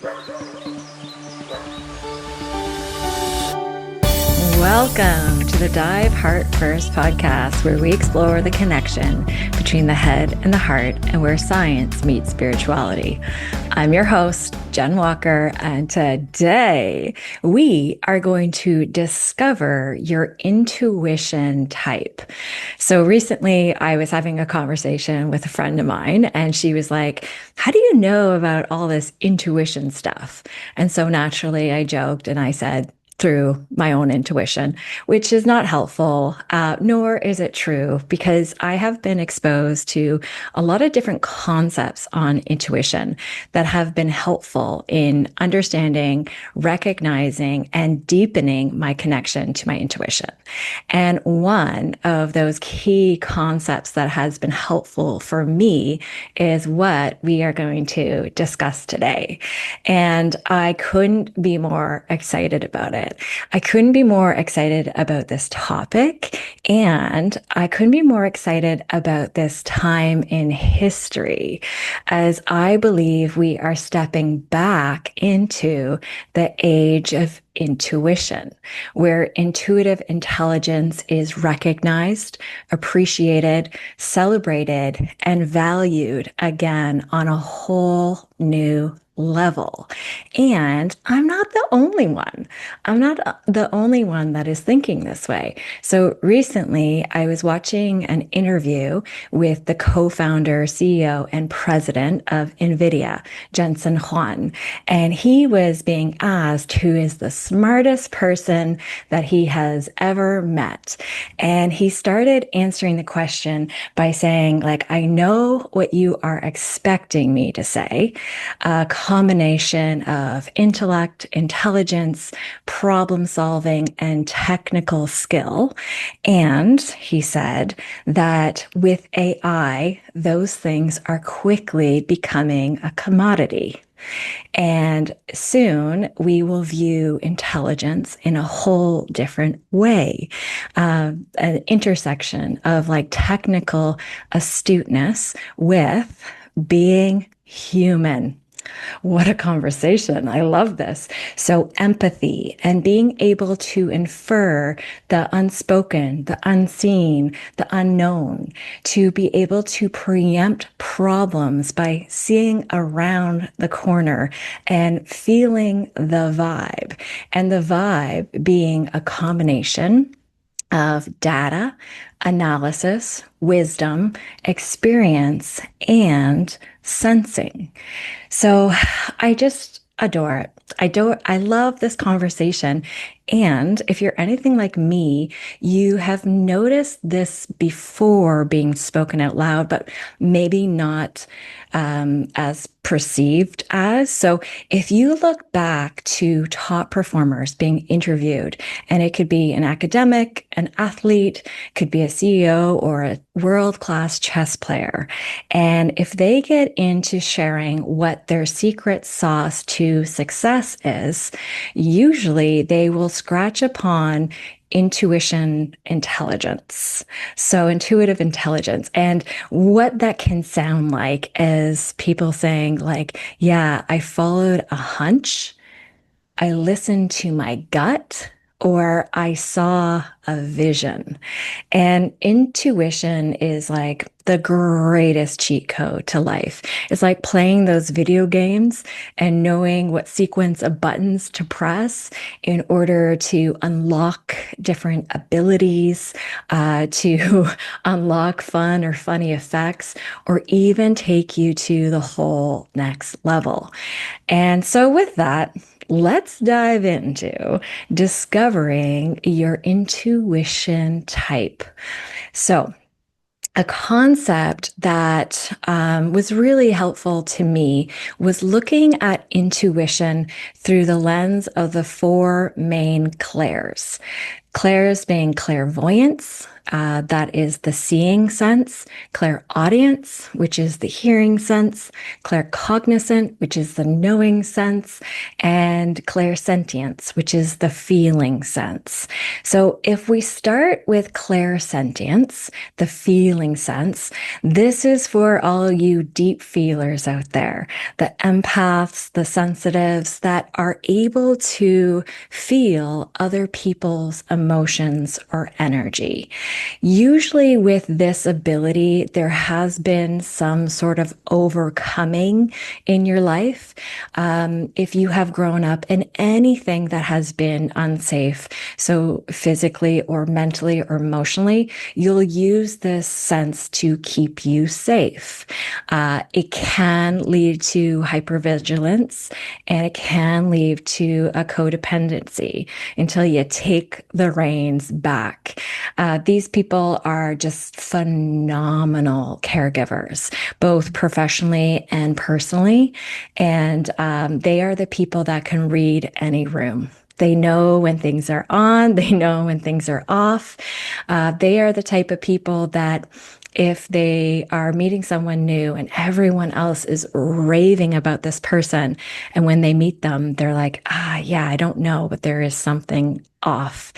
Welcome to the Dive Heart First podcast, where we explore the connection between the head and the heart and where science meets spirituality. I'm your host, Jen Walker, and today we are going to discover your intuition type. So recently I was having a conversation with a friend of mine, and she was like, how do you know about all this intuition stuff? And so naturally I joked and I said, through my own intuition, which is not helpful, nor is it true, because I have been exposed to a lot of different concepts on intuition that have been helpful in understanding, recognizing, and deepening my connection to my intuition. And one of those key concepts that has been helpful for me is what we are going to discuss today. And I couldn't be more excited about it. I couldn't be more excited about this topic, and I couldn't be more excited about this time in history, as I believe we are stepping back into the age of intuition, where intuitive intelligence is recognized, appreciated, celebrated, and valued again on a whole new level. And I'm not the only one. I'm not the only one that is thinking this way. So recently, I was watching an interview with the co-founder, CEO, and president of NVIDIA, Jensen Huang. And he was being asked who is the smartest person that he has ever met. And he started answering the question by saying, like, I know what you are expecting me to say. Combination of intellect, intelligence, problem solving, and technical skill. And he said that with AI, those things are quickly becoming a commodity. And soon we will view intelligence in a whole different way. An intersection of like technical astuteness with being human. What a conversation. I love this. So empathy and being able to infer the unspoken, the unseen, the unknown, to be able to preempt problems by seeing around the corner and feeling the vibe. And the vibe being a combination of data, analysis, wisdom, experience, and sensing. So I just adore it. I love this conversation. And if you're anything like me, you have noticed this before being spoken out loud, but maybe not as perceived as. So if you look back to top performers being interviewed, and it could be an academic, an athlete, could be a CEO or a world-class chess player. And if they get into sharing what their secret sauce to success is, usually they will scratch upon intuition intelligence. So intuitive intelligence. And what that can sound like is people saying like, yeah, I followed a hunch, I listened to my gut, or I saw a vision. And intuition is like the greatest cheat code to life. It's like playing those video games and knowing what sequence of buttons to press in order to unlock different abilities, to unlock fun or funny effects, or even take you to the whole next level. And so with that, let's dive into discovering your intuition type. So, a concept that was really helpful to me was looking at intuition through the lens of the four main clairs. Clairs being clairvoyance, That is the seeing sense, clairaudience, which is the hearing sense, claircognizant, which is the knowing sense, and clairsentience, which is the feeling sense. So if we start with clairsentience, the feeling sense, this is for all you deep feelers out there, the empaths, the sensitives that are able to feel other people's emotions or energy. Usually, with this ability, there has been some sort of overcoming in your life. If you have grown up in anything that has been unsafe, so physically or mentally or emotionally, you'll use this sense to keep you safe. It can lead to hypervigilance and it can lead to a codependency until you take the reins back. These people are just phenomenal caregivers, both professionally and personally. And they are the people that can read any room. They know when things are on, they know when things are off. They are the type of people that if they are meeting someone new and everyone else is raving about this person, and when they meet them, they're like, yeah, I don't know, but there is something off.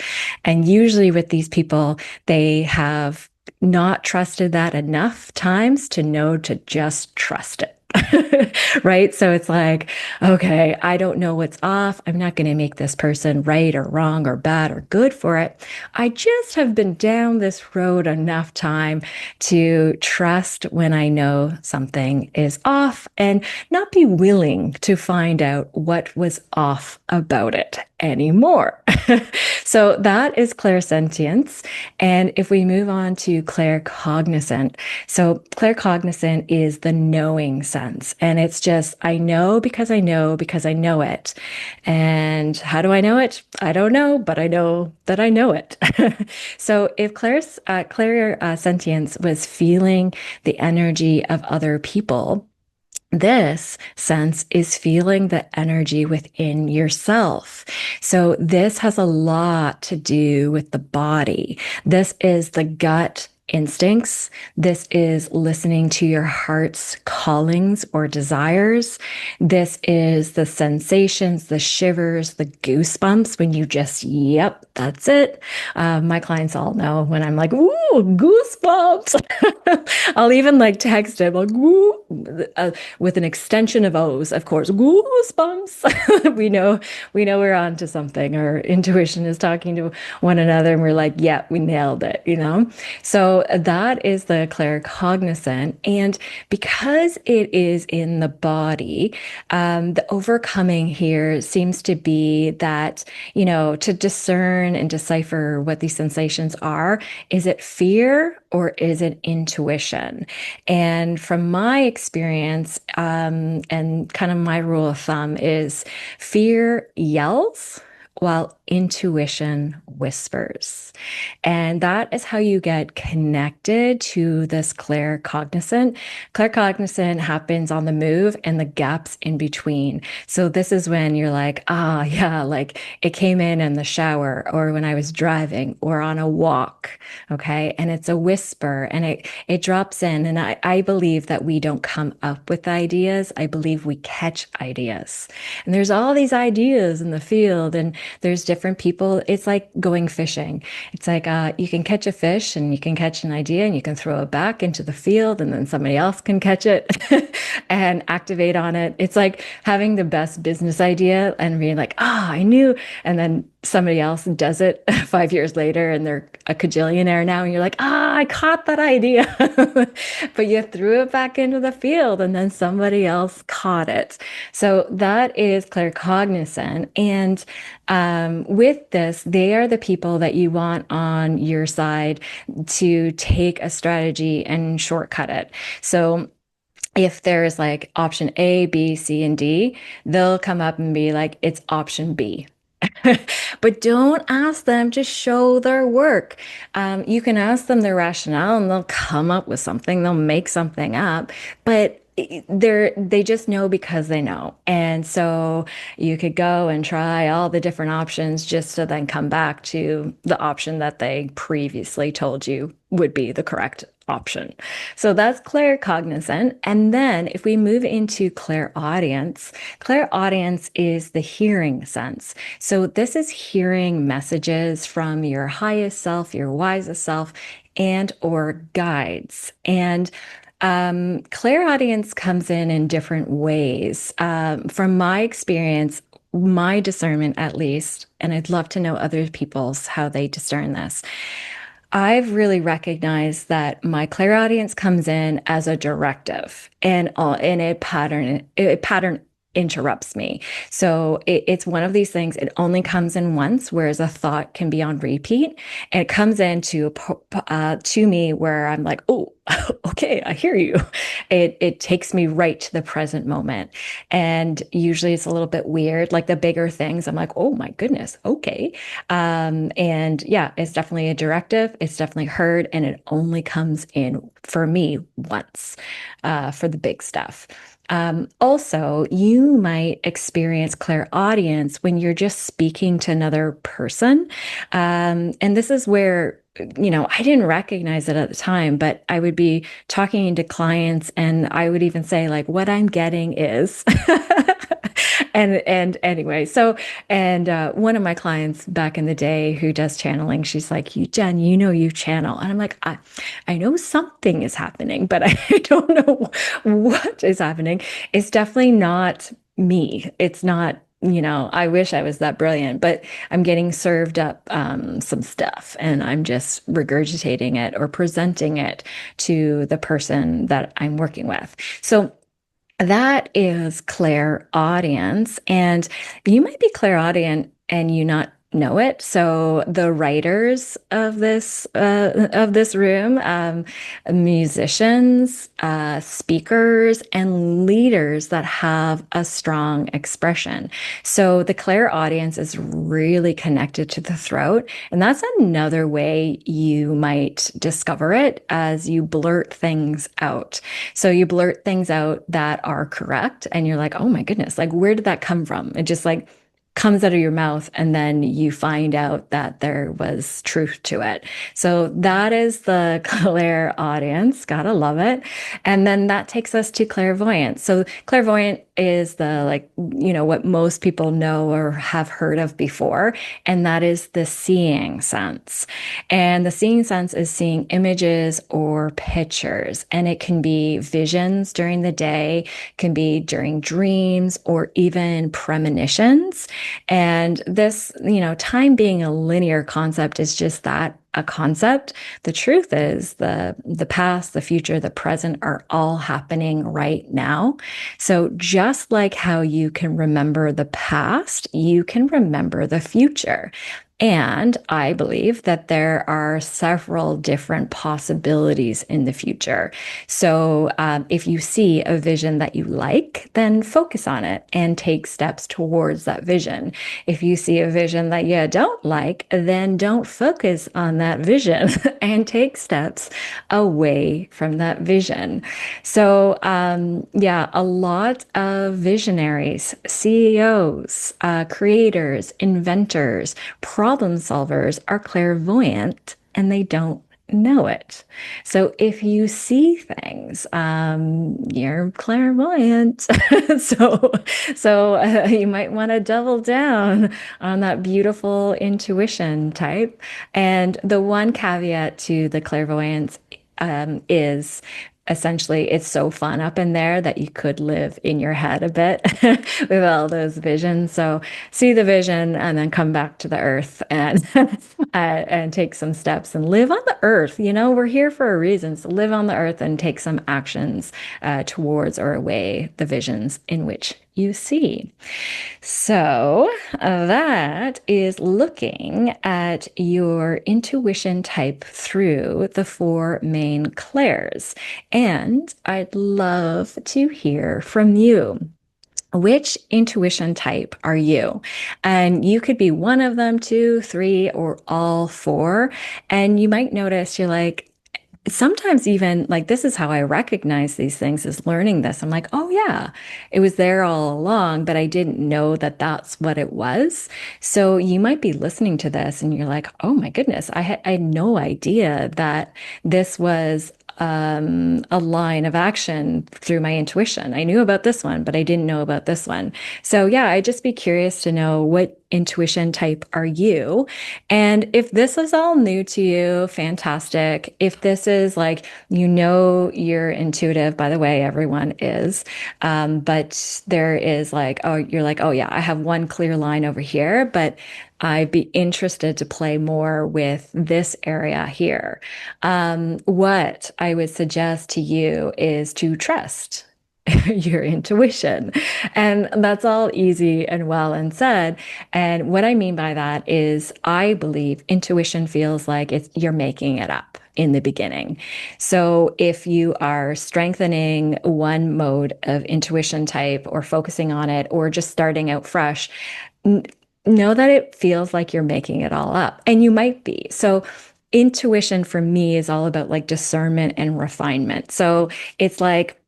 And usually with these people, they have not trusted that enough times to know to just trust it. Right? So it's like, okay, I don't know what's off. I'm not going to make this person right or wrong or bad or good for it. I just have been down this road enough time to trust when I know something is off and not be willing to find out what was off about it anymore. So that is clairsentience. And if we move on to claircognizant, so claircognizant is the knowing sense. And it's just, I know because I know because I know it. And how do I know it? I don't know, but I know that I know it. So if clairsentience was feeling the energy of other people, this sense is feeling the energy within yourself. So this has a lot to do with the body. This is the gut instincts. This is listening to your heart's callings or desires. This is the sensations, the shivers, the goosebumps when you just, yep, that's it. My clients all know when I'm like, ooh, goosebumps. I'll even like text them like, woo, with an extension of O's, of course, goosebumps. we know we're on to something. Our intuition is talking to one another and we're like, yeah, we nailed it, you know? So that is the claircognizant. And because it is in the body, the overcoming here seems to be that, to discern and decipher what these sensations are, is it fear or is it intuition? And from my experience, and kind of my rule of thumb is fear yells while intuition whispers. And that is how you get connected to this claircognizant. Claircognizant happens on the move and the gaps in between. So this is when you're like, yeah, like it came in the shower or when I was driving or on a walk. Okay. And it's a whisper and it drops in. And I believe that we don't come up with ideas. I believe we catch ideas. And there's all these ideas in the field and there's different people. It's like going fishing. It's like you can catch a fish and you can catch an idea and you can throw it back into the field and then somebody else can catch it and activate on it. It's like having the best business idea and being like, I knew. And then somebody else does it 5 years later and they're a cajillionaire now. And you're like, I caught that idea. But you threw it back into the field and then somebody else caught it. So that is claircognizant. And with this, they are the people that you want on your side to take a strategy and shortcut it. So if there's like option A, B, C, and D, they'll come up and be like, it's option B. But don't ask them to show their work. You can ask them their rationale and they'll come up with something, they'll make something up. But they just know because they know. And so you could go and try all the different options just to then come back to the option that they previously told you would be the correct option. So that's claircognizant. And then if we move into clairaudience, clairaudience is the hearing sense. So this is hearing messages from your highest self, your wisest self, and or guides. And clairaudience comes in different ways. From my experience, my discernment at least, and I'd love to know other people's how they discern this. I've really recognized that my clairaudience comes in as a directive, and a pattern interrupts me. So it's one of these things. It only comes in once, whereas a thought can be on repeat, and it comes into to me where I'm like, oh, okay, I hear you. It takes me right to the present moment, and usually it's a little bit weird. Like the bigger things, I'm like, oh my goodness, okay. And yeah, it's definitely a directive. It's definitely heard, and it only comes in for me once for the big stuff. Also, you might experience clairaudience when you're just speaking to another person. And this is where, I didn't recognize it at the time, but I would be talking to clients and I would even say, like, what I'm getting is. And anyway, so and one of my clients back in the day who does channeling, she's like, "You, Jen, you channel," and I'm like, I know something is happening, but I don't know what is happening. It's definitely not me. It's not. I wish I was that brilliant, but I'm getting served up some stuff and I'm just regurgitating it or presenting it to the person that I'm working with. So that is clairaudience, and you might be clairaudient and you not know it. So the writers of this room, musicians, speakers, and leaders that have a strong expression. So the clairaudience is really connected to the throat, and that's another way you might discover it as you blurt things out. So you blurt things out that are correct, and you're like, oh my goodness, like where did that come from? It just like comes out of your mouth, and then you find out that there was truth to it. So that is the clairaudience. Gotta love it. And then that takes us to clairvoyance. So clairvoyant is the what most people know or have heard of before, and that is the seeing sense. And the seeing sense is seeing images or pictures, and it can be visions during the day, can be during dreams, or even premonitions. And this, time being a linear concept is just that, a concept. The truth is the past, the future, the present are all happening right now. So just like how you can remember the past, you can remember the future. And I believe that there are several different possibilities in the future. So if you see a vision that you like, then focus on it and take steps towards that vision. If you see a vision that you don't like, then don't focus on that vision and take steps away from that vision. So yeah, a lot of visionaries, CEOs, creators, inventors, problem solvers are clairvoyant and they don't know it. So if you see things, you're clairvoyant. so you might want to double down on that beautiful intuition type. And the one caveat to the clairvoyance is essentially it's so fun up in there that you could live in your head a bit with all those visions. So see the vision and then come back to the earth and and take some steps and live on the earth. We're here for a reason. So live on the earth and take some actions towards or away the visions in which you see. So that is looking at your intuition type through the four main clairs. And I'd love to hear from you. Which intuition type are you? And you could be one of them, two, three, or all four. And you might notice you're like, sometimes even like this is how I recognize these things is learning this. I'm like, oh yeah, it was there all along, but I didn't know that that's what it was. So you might be listening to this and you're like, oh my goodness, I had no idea that this was a line of action through my intuition. I knew about this one, but I didn't know about this one. So yeah, I'd just be curious to know, what intuition type are you? And if this is all new to you, fantastic. If this is like, you're intuitive, by the way, everyone is. But there is like, oh, you're like, oh yeah, I have one clear line over here, but I'd be interested to play more with this area here. What I would suggest to you is to trust your intuition. And that's all easy and well and said. And what I mean by that is I believe intuition feels like you're making it up in the beginning. So if you are strengthening one mode of intuition type or focusing on it or just starting out fresh, know that it feels like you're making it all up, and you might be. So intuition for me is all about like discernment and refinement. So it's like,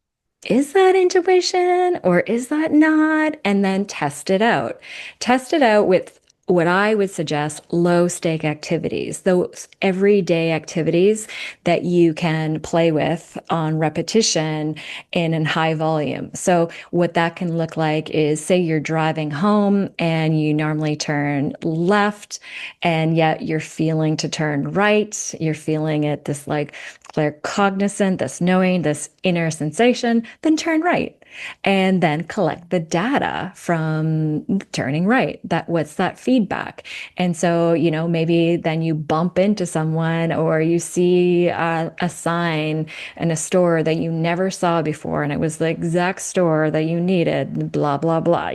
is that intuition or is that not? And then test it out. Test it out with what I would suggest, low stake activities, those everyday activities that you can play with on repetition and in high volume. So what that can look like is, say you're driving home and you normally turn left, and yet you're feeling to turn right. You're feeling it, this like clear cognizant, this knowing, this inner sensation, then turn right. And then collect the data from turning right. What's that feedback? And so, maybe then you bump into someone or you see a sign in a store that you never saw before, and it was the exact store that you needed, blah, blah, blah.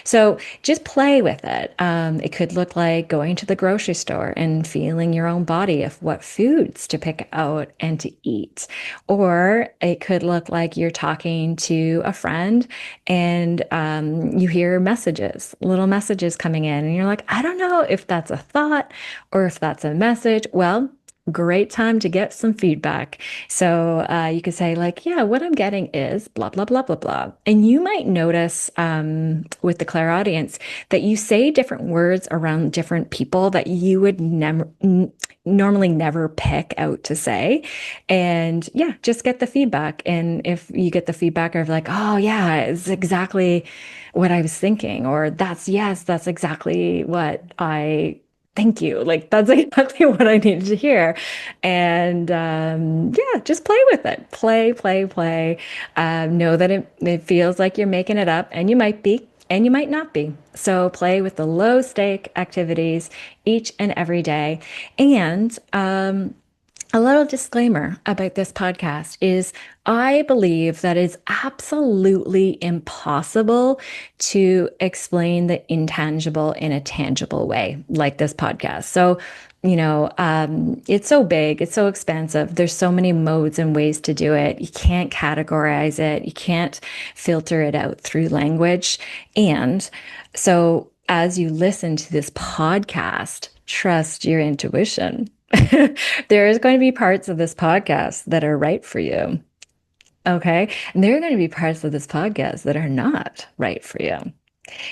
So just play with it. It could look like going to the grocery store and feeling your own body of what foods to pick out and to eat. Or it could look like you're talking to a friend and you hear little messages coming in, and you're like, I don't know if that's a thought or if that's a message. Well, great time to get some feedback. So you could say like, yeah, what I'm getting is blah, blah, blah, blah, blah. And you might notice with the clairaudience that you say different words around different people that you would normally never pick out to say. And yeah, just get the feedback. And if you get the feedback of like, oh yeah, it's exactly what I was thinking, or that's exactly what I thank you. Like that's exactly what I needed to hear. And yeah, just play with it. Play, play, play. Know that it feels like you're making it up, and you might be, and you might not be. So play with the low stake activities each and every day. And a little disclaimer about this podcast is I believe that it's absolutely impossible to explain the intangible in a tangible way, like this podcast. So, it's so big, it's so expansive. There's so many modes and ways to do it. You can't categorize it. You can't filter it out through language. And so as you listen to this podcast, trust your intuition. There is going to be parts of this podcast that are right for you. Okay. And there are going to be parts of this podcast that are not right for you.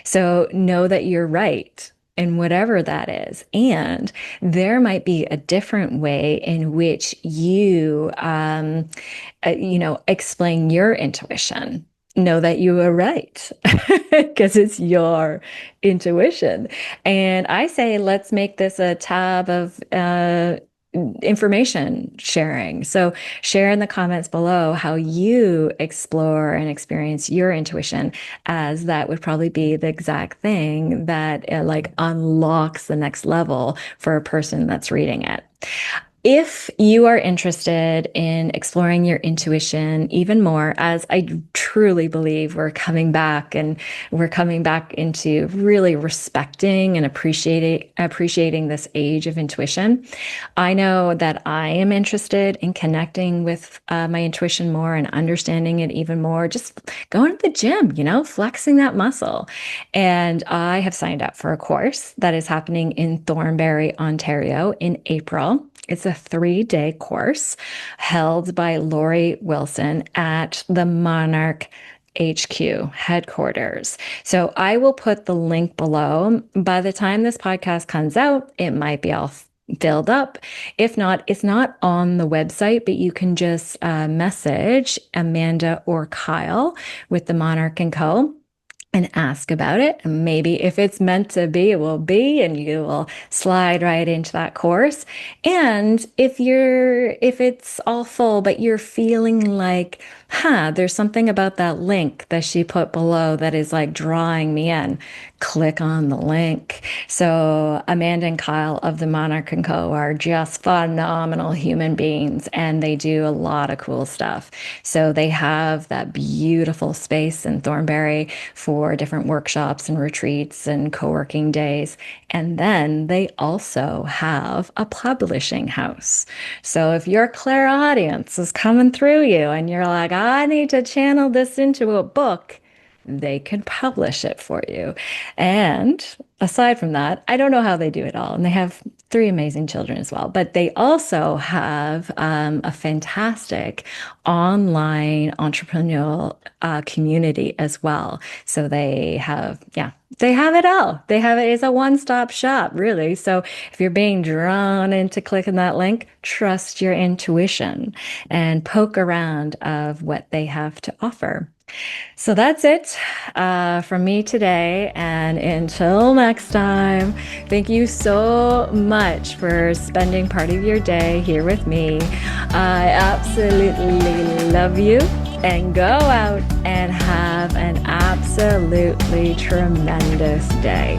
So know that you're right in whatever that is. And there might be a different way in which you, explain your intuition. Know that you are right because it's your intuition. And I say, let's make this a tab of information sharing. So share in the comments below how you explore and experience your intuition, as that would probably be the exact thing that like unlocks the next level for a person that's reading it. If you are interested in exploring your intuition even more, as I truly believe we're coming back into really respecting and appreciating this age of intuition. I know that I am interested in connecting with my intuition more and understanding it even more, just going to the gym, flexing that muscle. And I have signed up for a course that is happening in Thornbury, Ontario in April. It's a 3-day course held by Lori Wilson at the Monarch HQ headquarters. So I will put the link below. By the time this podcast comes out, it might be all filled up. If not, it's not on the website, but you can just message Amanda or Kyle with the Monarch & Co. and ask about it. And maybe if it's meant to be, it will be, and you will slide right into that course. And if it's all full, but you're feeling like, there's something about that link that she put below that is like drawing me in, click on the link. So Amanda and Kyle of the Monarch & Co. are just phenomenal human beings, and they do a lot of cool stuff. So they have that beautiful space in Thornbury for different workshops and retreats and co-working days. And then they also have a publishing house. So if your clairaudience is coming through you and you're like, I need to channel this into a book, they can publish it for you. And aside from that, I don't know how they do it all. And they have 3 amazing children as well. But they also have a fantastic online entrepreneurial community as well. So they have it all. They have it. It's a one-stop shop, really. So if you're being drawn into clicking that link, trust your intuition and poke around of what they have to offer. So that's it from me today. And until next time, thank you so much for spending part of your day here with me. I absolutely love you. And go out and have an absolutely tremendous day.